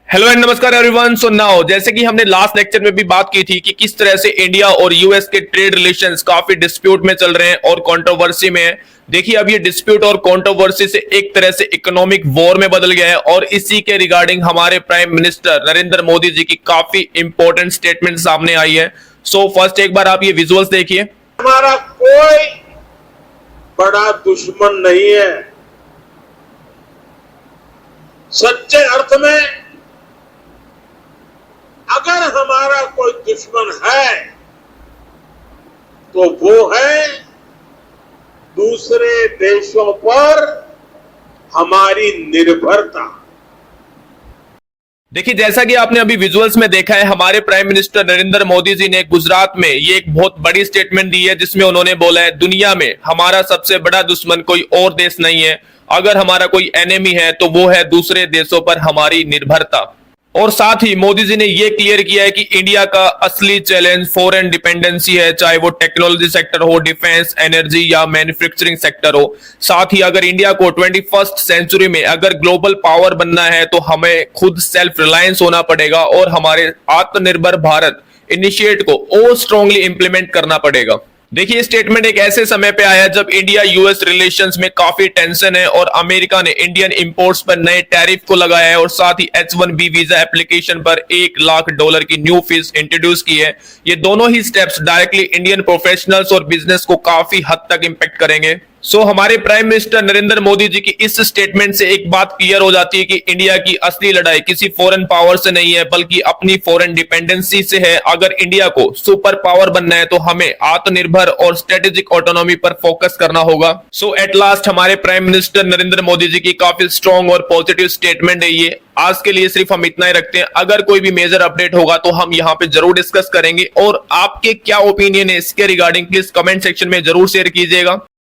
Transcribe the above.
Hello and नमस्कार everyone. So now जैसे कि हमने लास्ट लेक्चर में भी बात की थी कि किस तरह से इंडिया और यूएस के ट्रेड रिलेशंस काफी डिस्प्यूट में चल रहे हैं और कंट्रोवर्सी में है। देखिए अब ये डिस्प्यूट और कंट्रोवर्सी से एक तरह से इकोनॉमिक वॉर में बदल गया है और इसी के रिगार्डिंग हमारे प्राइम मिनिस्टर नरेंद्र मोदी जी की काफी इंपॉर्टेंट स्टेटमेंट सामने आई है। सो फर्स्ट एक बार आप ये विजुअल्स देखिए। हमारा कोई बड़ा दुश्मन नहीं है। सच्चे अर्थ में अगर हमारा कोई दुश्मन है तो वो है दूसरे देशों पर हमारी निर्भरता। देखिए जैसा कि आपने अभी विजुअल्स में देखा है, हमारे प्राइम मिनिस्टर नरेंद्र मोदी जी ने गुजरात में ये एक बहुत बड़ी स्टेटमेंट दी है जिसमें उन्होंने बोला है दुनिया में हमारा सबसे बड़ा दुश्मन कोई और देश नहीं है। अगर हमारा कोई एनिमी है तो वो है दूसरे देशों पर हमारी निर्भरता। और साथ ही मोदी जी ने ये क्लियर किया है कि इंडिया का असली चैलेंज फॉरेन डिपेंडेंसी है, चाहे वो टेक्नोलॉजी सेक्टर हो, डिफेंस, एनर्जी या मैन्युफैक्चरिंग सेक्टर हो। साथ ही अगर इंडिया को 21st सेंचुरी में अगर ग्लोबल पावर बनना है तो हमें खुद सेल्फ रिलायंस होना पड़ेगा और हमारे आत्मनिर्भर भारत इनिशिएट को और स्ट्रांगली इंप्लीमेंट करना पड़ेगा। देखिए स्टेटमेंट एक ऐसे समय पे आया जब इंडिया यूएस रिलेशंस में काफी टेंशन है और अमेरिका ने इंडियन इंपोर्ट्स पर नए टैरिफ को लगाया है और साथ ही H1B वीजा एप्लीकेशन पर $1 लाख की न्यू फीस इंट्रोड्यूस की है। ये दोनों ही स्टेप्स डायरेक्टली इंडियन प्रोफेशनल्स और बिजनेस को काफी हद तक इंपैक्ट करेंगे। सो हमारे प्राइम मिनिस्टर नरेंद्र मोदी जी की इस स्टेटमेंट से एक बात क्लियर हो जाती है कि इंडिया की असली लड़ाई किसी फॉरेन पावर से नहीं है बल्कि अपनी फॉरेन डिपेंडेंसी से है। अगर इंडिया को सुपर पावर बनना है तो हमें आत्मनिर्भर और स्ट्रेटेजिक ऑटोनॉमी पर फोकस करना होगा। सो एट लास्ट हमारे प्राइम मिनिस्टर नरेंद्र मोदी जी की काफी स्ट्रॉन्ग और पॉजिटिव स्टेटमेंट है ये। आज के लिए सिर्फ हम इतना ही रखते हैं। अगर कोई भी मेजर अपडेट होगा तो हम यहाँ पे जरूर डिस्कस करेंगे और आपके क्या ओपिनियन है इसके रिगार्डिंग प्लीज कमेंट सेक्शन में जरूर शेयर कीजिएगा।